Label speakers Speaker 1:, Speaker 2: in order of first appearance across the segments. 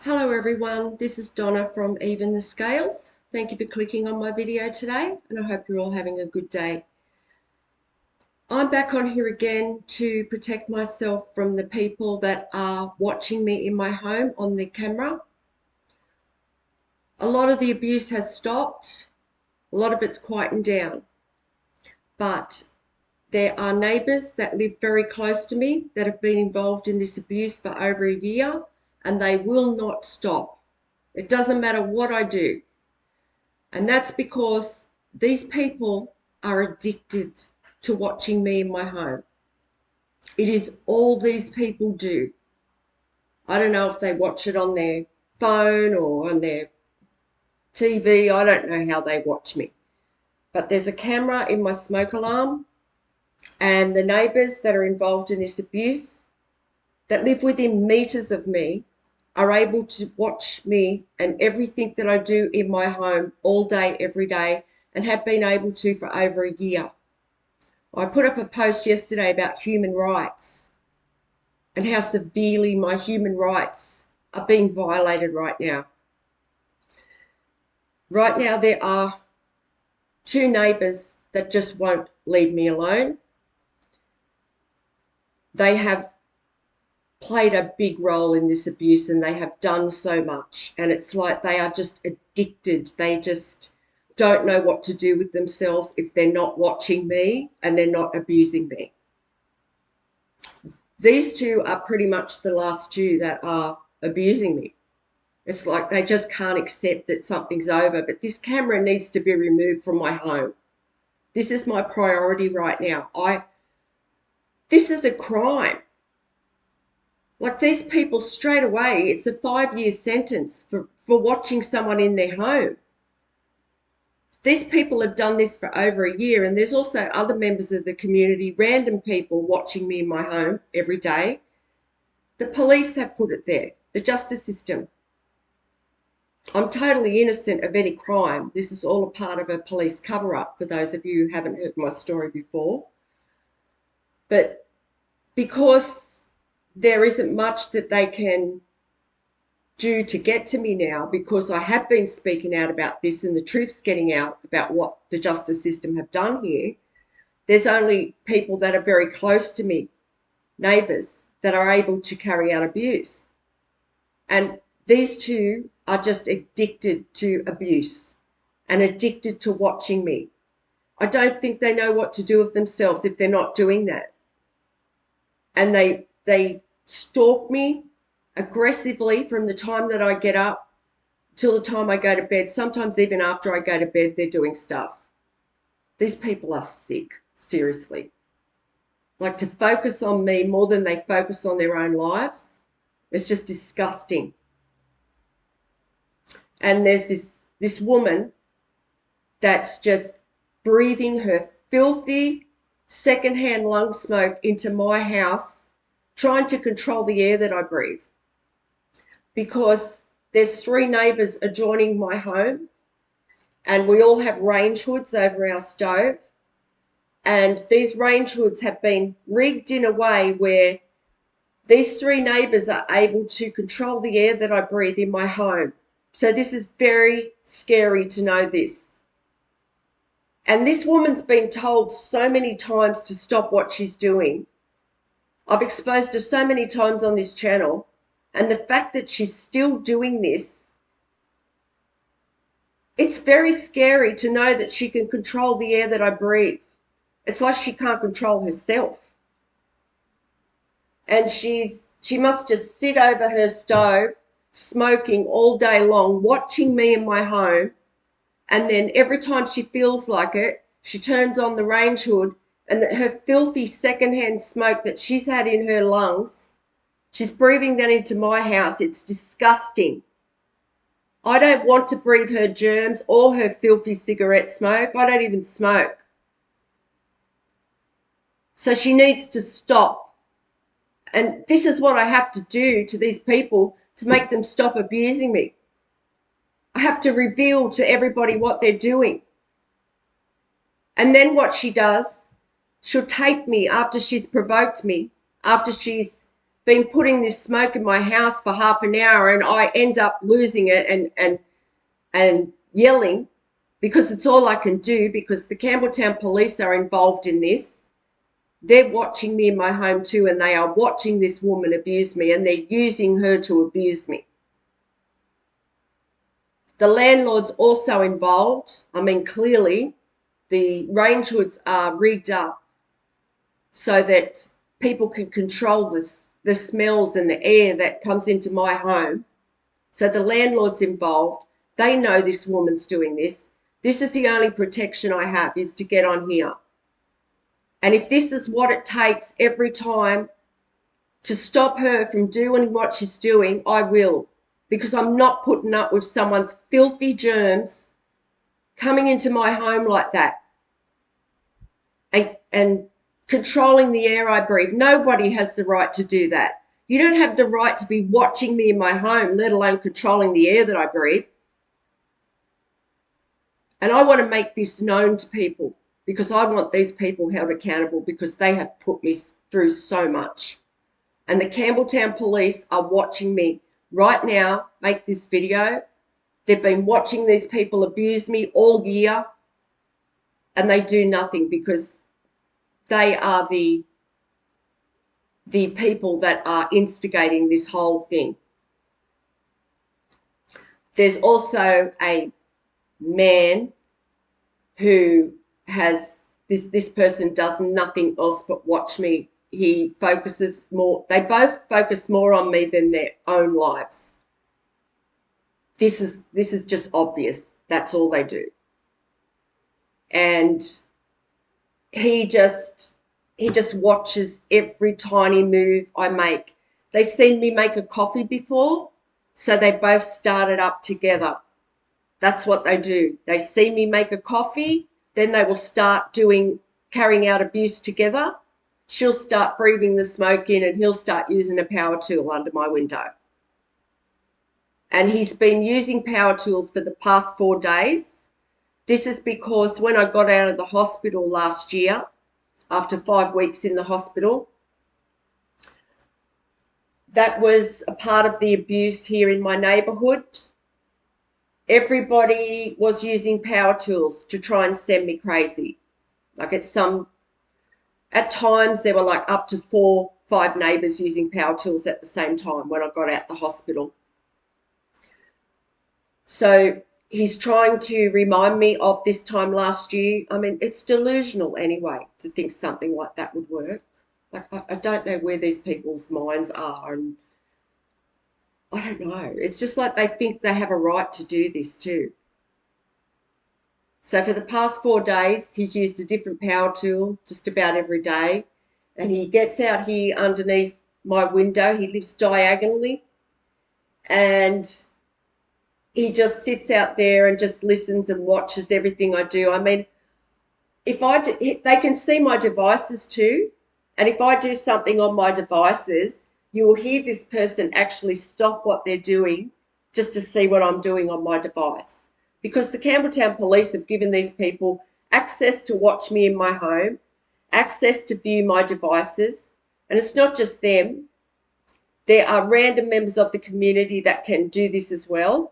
Speaker 1: Hello everyone, this is Donna from Even the Scales. Thank you for clicking on my video today and I hope you're all having a good day. I'm back on here again to protect myself from the people that are watching me in my home on the camera. A lot of the abuse has stopped, a lot of it's quietened down, but there are neighbours that live very close to me that have been involved in this abuse for over a year and they will not stop. It doesn't matter what I do. And that's because these people are addicted to watching me in my home. It is all these people do. I don't know if they watch it on their phone or on their TV. I don't know how they watch me. But there's a camera in my smoke alarm, and the neighbours that are involved in this abuse that live within meters of me are able to watch me and everything that I do in my home all day, every day, and have been able to for over a year. I put up a post yesterday about human rights and how severely my human rights are being violated right now. Right now, there are two neighbours that just won't leave me alone. They have played a big role in this abuse and they have done so much, and it's like they are just addicted. They just don't know what to do with themselves if they're not watching me and they're not abusing me. These two are pretty much the last two that are abusing me. It's like they just can't accept that something's over, but this camera needs to be removed from my home. This is my priority right now. This is a crime. Like, these people, straight away, it's a 5-year sentence for watching someone in their home. These people have done this for over a year, and there's also other members of the community, random people watching me in my home every day. The police have put it there, the justice system. I'm totally innocent of any crime. This is all a part of a police cover-up, for those of you who haven't heard my story before. But because there isn't much that they can do to get to me now, because I have been speaking out about this and the truth's getting out about what the justice system have done here, there's only people that are very close to me, neighbours, that are able to carry out abuse. And these two are just addicted to abuse and addicted to watching me. I don't think they know what to do with themselves if they're not doing that. And they stalk me aggressively from the time that I get up till the time I go to bed. Sometimes even after I go to bed, they're doing stuff. These people are sick, seriously. Like, to focus on me more than they focus on their own lives, it's just disgusting. And there's this woman that's just breathing her filthy secondhand lung smoke into my house, trying to control the air that I breathe. Because there's 3 neighbours adjoining my home, and we all have range hoods over our stove. And these range hoods have been rigged in a way where these 3 neighbours are able to control the air that I breathe in my home. So this is very scary to know this. And this woman's been told so many times to stop what she's doing. I've exposed her so many times on this channel, and the fact that she's still doing this, it's very scary to know that she can control the air that I breathe. It's like she can't control herself. And she must just sit over her stove, smoking all day long, watching me in my home. And then every time she feels like it, she turns on the range hood, and her filthy secondhand smoke that she's had in her lungs, she's breathing that into my house. It's disgusting. I don't want to breathe her germs or her filthy cigarette smoke. I don't even smoke. So she needs to stop. And this is what I have to do to these people to make them stop abusing me. I have to reveal to everybody what they're doing. And then what she does, she'll tape me after she's provoked me, after she's been putting this smoke in my house for half an hour, and I end up losing it and yelling because it's all I can do, because the Campbelltown police are involved in this. They're watching me in my home too, and they are watching this woman abuse me, and they're using her to abuse me. The landlord's also involved. I mean, clearly the range hoods are rigged up so that people can control the smells and the air that comes into my home. So the landlord's involved. They know this woman's doing this. This is the only protection I have, is to get on here. And if this is what it takes every time to stop her from doing what she's doing, I will. Because I'm not putting up with someone's filthy germs coming into my home like that and controlling the air I breathe. Nobody has the right to do that. You don't have the right to be watching me in my home, let alone controlling the air that I breathe. And I want to make this known to people, because I want these people held accountable, because they have put me through so much. And the Campbelltown police are watching me right now make this video. They've been watching these people abuse me all year, and they do nothing, because they are the people that are instigating this whole thing. There's also a man who has, this person does nothing else but watch me. He focuses more, they both focus more on me than their own lives. This is just obvious. That's all they do. And he just watches every tiny move I make. They've seen me make a coffee before, so they both started up together. That's what they do. They see me make a coffee, then they will start carrying out abuse together. She'll start breathing the smoke in, and he'll start using a power tool under my window. And he's been using power tools for the past 4 days. This is because when I got out of the hospital last year, after 5 weeks in the hospital, that was a part of the abuse here in my neighbourhood. Everybody was using power tools to try and send me crazy. Like at times there were like up to 4, 5 neighbours using power tools at the same time when I got out the hospital. So he's trying to remind me of this time last year. I mean, it's delusional anyway to think something like that would work. Like, I don't know where these people's minds are, and I don't know. It's just like they think they have a right to do this too. So for the past 4 days, he's used a different power tool just about every day. And he gets out here underneath my window. He lives diagonally. And he just sits out there and just listens and watches everything I do. I mean, they can see my devices too. And if I do something on my devices, you will hear this person actually stop what they're doing just to see what I'm doing on my device. Because the Campbelltown police have given these people access to watch me in my home, access to view my devices. And it's not just them. There are random members of the community that can do this as well.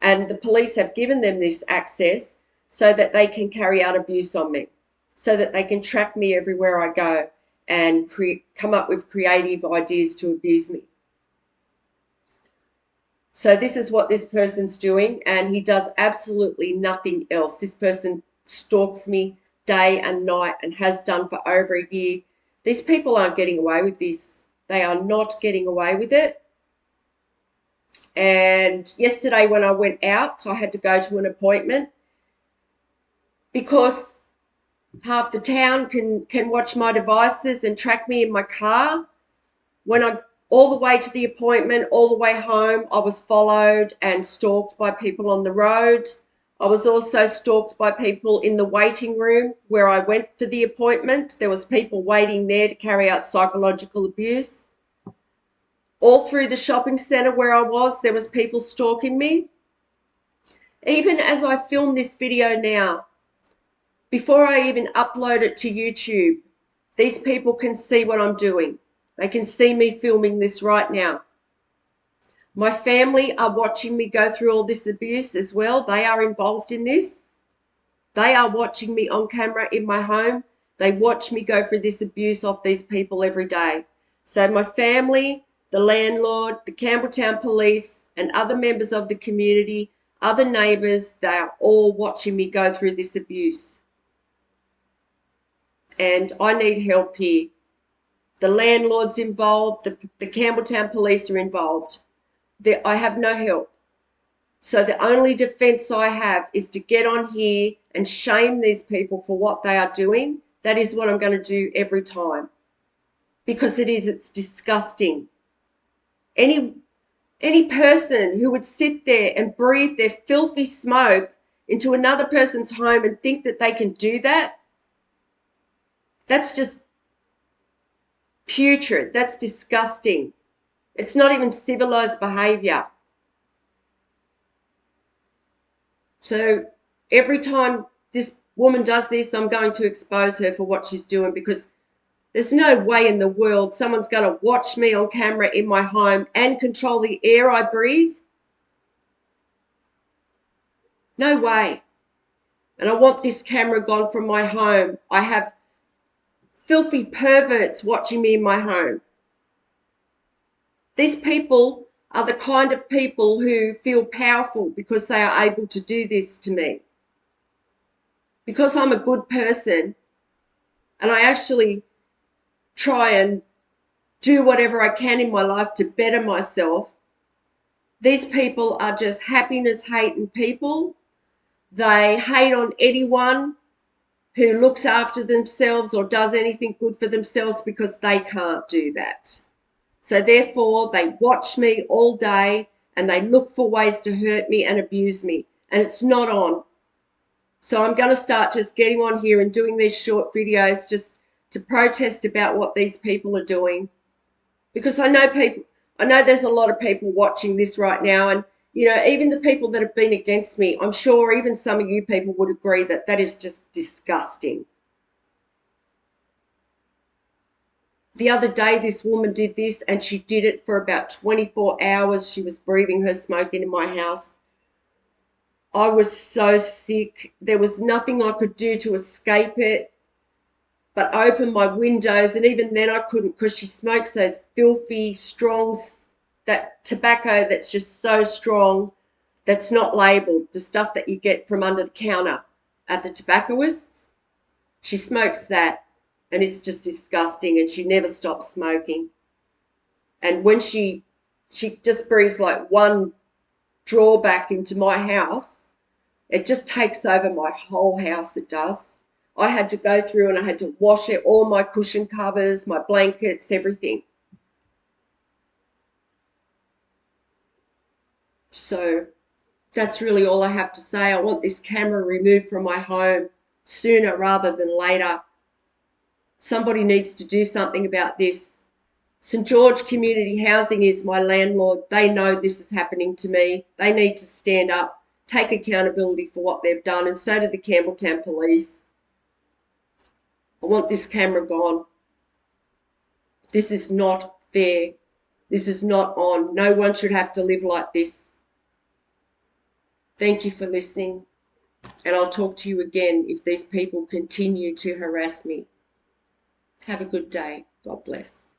Speaker 1: And the police have given them this access so that they can carry out abuse on me, so that they can track me everywhere I go and come up with creative ideas to abuse me. So this is what this person's doing, and he does absolutely nothing else. This person stalks me day and night and has done for over a year. These people aren't getting away with this. They are not getting away with it. And yesterday when I went out, I had to go to an appointment because half the town can watch my devices and track me in my car. When I all the way to the appointment, all the way home, I was followed and stalked by people on the road. I was also stalked by people in the waiting room where I went for the appointment. There was people waiting there to carry out psychological abuse. All through the shopping centre where I was, there was people stalking me. Even as I film this video now, before I even upload it to YouTube, these people can see what I'm doing. They can see me filming this right now. My family are watching me go through all this abuse as well. They are involved in this. They are watching me on camera in my home. They watch me go through this abuse off these people every day. So my family, the landlord, the Campbelltown police, and other members of the community, other neighbours, they are all watching me go through this abuse. And I need help here. The landlord's involved, the Campbelltown police are involved. I have no help. So the only defence I have is to get on here and shame these people for what they are doing. That is what I'm going to do every time. Because it's disgusting. Any person who would sit there and breathe their filthy smoke into another person's home and think that they can do that, that's just putrid. That's disgusting. It's not even civilized behaviour. So every time this woman does this, I'm going to expose her for what she's doing, because there's no way in the world someone's going to watch me on camera in my home and control the air I breathe. No way. And I want this camera gone from my home. I have filthy perverts watching me in my home. These people are the kind of people who feel powerful because they are able to do this to me. Because I'm a good person and I actually try and do whatever I can in my life to better myself, these people are just happiness-hating people. They hate on anyone who looks after themselves or does anything good for themselves because they can't do that. So therefore, they watch me all day and they look for ways to hurt me and abuse me. And it's not on. So I'm going to start just getting on here and doing these short videos just to protest about what these people are doing. Because I know there's a lot of people watching this right now, and you know, even the people that have been against me, I'm sure even some of you people would agree that that is just disgusting. The other day, this woman did this, and she did it for about 24 hours. She was breathing her smoke into my house. I was so sick. There was nothing I could do to escape it but open my windows, and even then I couldn't, because she smokes those filthy, strong, that tobacco that's just so strong, that's not labelled, the stuff that you get from under the counter at the tobacconist's. She smokes that, and it's just disgusting, and she never stops smoking. And when she just breathes like one drawback into my house, it just takes over my whole house, it does. I had to go through and I had to wash it, all my cushion covers, my blankets, everything. So that's really all I have to say. I want this camera removed from my home sooner rather than later. Somebody needs to do something about this. St George Community Housing is my landlord. They know this is happening to me. They need to stand up, take accountability for what they've done, and so do the Campbelltown police. I want this camera gone. This is not fair. This is not on. No one should have to live like this. Thank you for listening, and I'll talk to you again if these people continue to harass me. Have a good day. God bless.